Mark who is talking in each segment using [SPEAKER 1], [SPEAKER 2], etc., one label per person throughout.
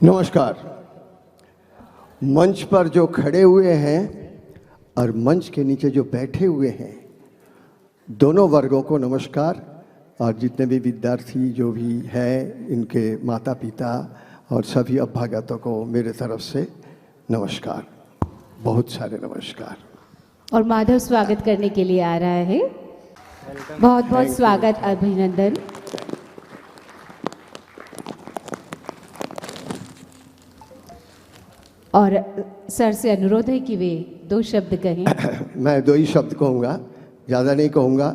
[SPEAKER 1] नमस्कार। मंच पर जो खड़े हुए हैं और मंच के नीचे जो बैठे हुए हैं, दोनों वर्गों को नमस्कार। और जितने भी विद्यार्थी जो भी हैं, इनके माता पिता और सभी अभ्यागतों को मेरे तरफ से नमस्कार, बहुत सारे नमस्कार।
[SPEAKER 2] और माधव स्वागत करने के लिए आ रहा है। बहुत बहुत स्वागत, अभिनंदन। और सर से अनुरोध है कि वे 2 शब्द कहें।
[SPEAKER 1] मैं 2 ही शब्द कहूँगा, ज़्यादा नहीं कहूँगा।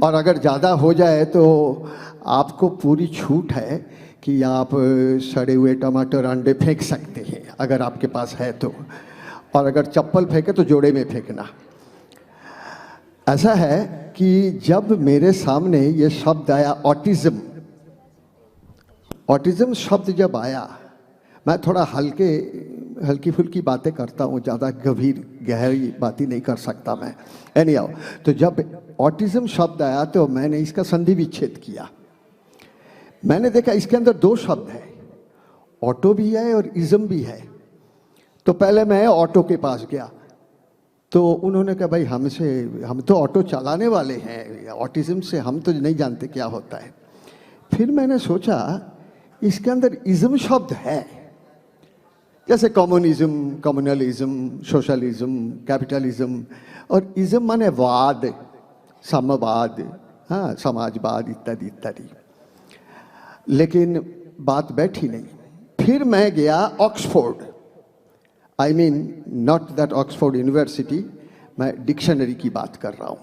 [SPEAKER 1] और अगर ज़्यादा हो जाए तो आपको पूरी छूट है कि आप सड़े हुए टमाटर अंडे फेंक सकते हैं, अगर आपके पास है तो। और अगर चप्पल फेंके तो जोड़े में फेंकना। ऐसा है कि जब मेरे सामने ये शब्द आया ऑटिज्म शब्द जब आया, मैं थोड़ा हल्की फुल्की बातें करता हूँ, ज़्यादा गंभीर गहरी बातें नहीं कर सकता मैं। एनीहाउ, तो जब ऑटिज्म शब्द आया तो मैंने इसका संधि विच्छेद किया। मैंने देखा इसके अंदर 2 शब्द है, ऑटो भी है और इज्म भी है। तो पहले मैं ऑटो के पास गया तो उन्होंने कहा, भाई हम तो ऑटो चलाने वाले हैं, ऑटिज्म से हम तो नहीं जानते क्या होता है। फिर मैंने सोचा इसके अंदर इज्म शब्द है, जैसे कम्युनिज्म, कम्युनलिज्म, सोशलिज्म, कैपिटलिज्म। और इज्म माने वाद, साम्यवाद, हाँ, समाजवाद इत्यादि इत्यादि। लेकिन बात बैठी नहीं। फिर मैं गया Oxford, I mean not that Oxford university, मैं डिक्शनरी की बात कर रहा हूँ।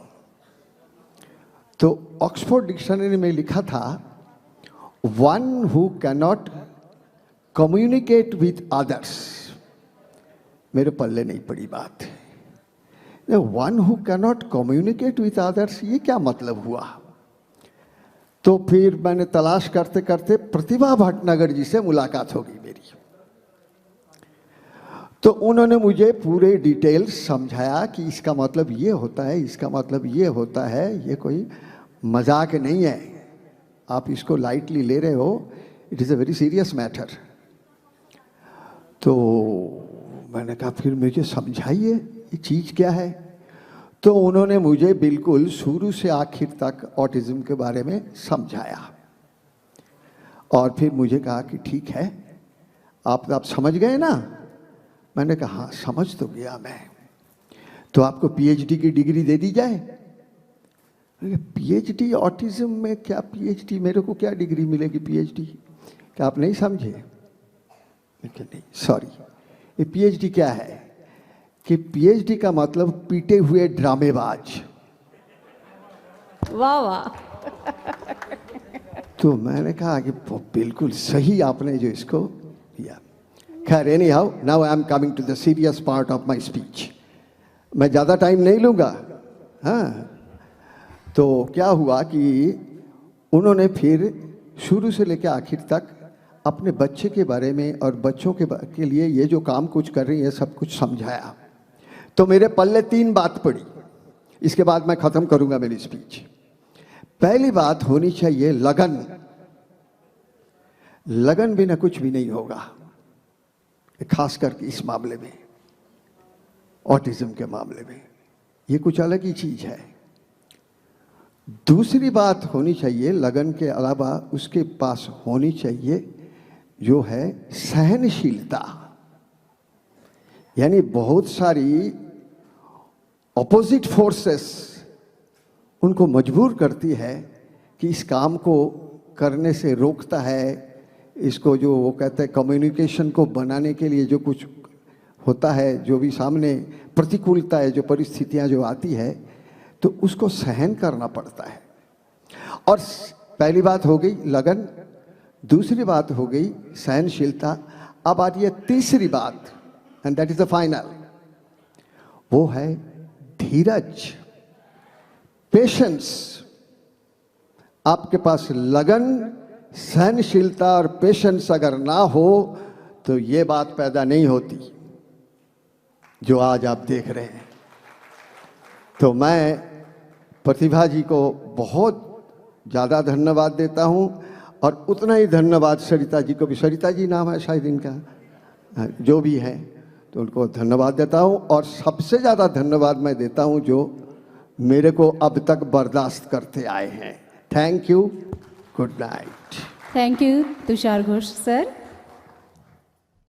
[SPEAKER 1] तो ऑक्सफोर्ड डिक्शनरी में लिखा था, one who cannot communicate with others. मेरे पल्ले नहीं पड़ी बात। One who cannot communicate with others, ये क्या मतलब हुआ? तो फिर मैंने तलाश करते करते प्रतिभा भटनागर जी से मुलाकात हो गई मेरी। तो उन्होंने मुझे पूरे डिटेल्स समझाया कि इसका मतलब ये होता है, इसका मतलब ये होता है, ये कोई मजाक नहीं है, आप इसको लाइटली ले रहे हो, it is a very serious matter. तो मैंने कहा, फिर मुझे समझाइए ये चीज़ क्या है। तो उन्होंने मुझे बिल्कुल शुरू से आखिर तक ऑटिज्म के बारे में समझाया। और फिर मुझे कहा कि ठीक है, आप समझ गए ना? मैंने कहा हाँ, समझ तो गया मैं। तो आपको पीएचडी की डिग्री दे दी जाए? पीएचडी ऑटिज्म में? क्या पीएचडी? मेरे को क्या डिग्री मिलेगी पीएचडी? क्या आप नहीं समझे? नहीं, सॉरी। ये पीएचडी क्या है कि पीएचडी का मतलब पीटे हुए ड्रामेबाज।
[SPEAKER 2] वाह वाह।
[SPEAKER 1] तो मैंने कहा कि बिल्कुल सही आपने जो इसको दिया। खैर, anyhow, now I am coming to the serious part of my speech. मैं ज़्यादा टाइम नहीं लूँगा। हाँ, तो क्या हुआ कि उन्होंने फिर शुरू से लेकर आखिर तक अपने बच्चे के बारे में और बच्चों के लिए ये जो काम कुछ कर रही है सब कुछ समझाया। तो मेरे पल्ले 3 बात पड़ी। इसके बाद मैं ख़त्म करूँगा मेरी स्पीच। पहली बात होनी चाहिए लगन। लगन बिना कुछ भी नहीं होगा, खास करके इस मामले में, ऑटिज्म के मामले में ये कुछ अलग ही चीज़ है। दूसरी बात होनी चाहिए, लगन के अलावा उसके पास होनी चाहिए जो है सहनशीलता। यानी बहुत सारी ऑपोजिट फोर्सेस उनको मजबूर करती है कि इस काम को करने से रोकता है। इसको जो वो कहते हैं कम्युनिकेशन को बनाने के लिए जो कुछ होता है, जो भी सामने प्रतिकूलता है, जो परिस्थितियां जो आती है, तो उसको सहन करना पड़ता है। और पहली बात हो गई लगन, दूसरी बात हो गई सहनशीलता। अब आ रही है तीसरी बात, and that is the final, वो है धीरज, पेशेंस। आपके पास लगन, सहनशीलता और पेशेंस अगर ना हो तो ये बात पैदा नहीं होती जो आज आप देख रहे हैं। तो मैं प्रतिभा जी को बहुत ज़्यादा धन्यवाद देता हूँ और उतना ही धन्यवाद सरिता जी को भी, सरिता जी नाम है शायद इनका, जो भी है, तो उनको धन्यवाद देता हूँ। और सबसे ज़्यादा धन्यवाद मैं देता हूँ जो मेरे को अब तक बर्दाश्त करते आए हैं। Thank you, good night.
[SPEAKER 2] Thank you Tushar Ghosh sir.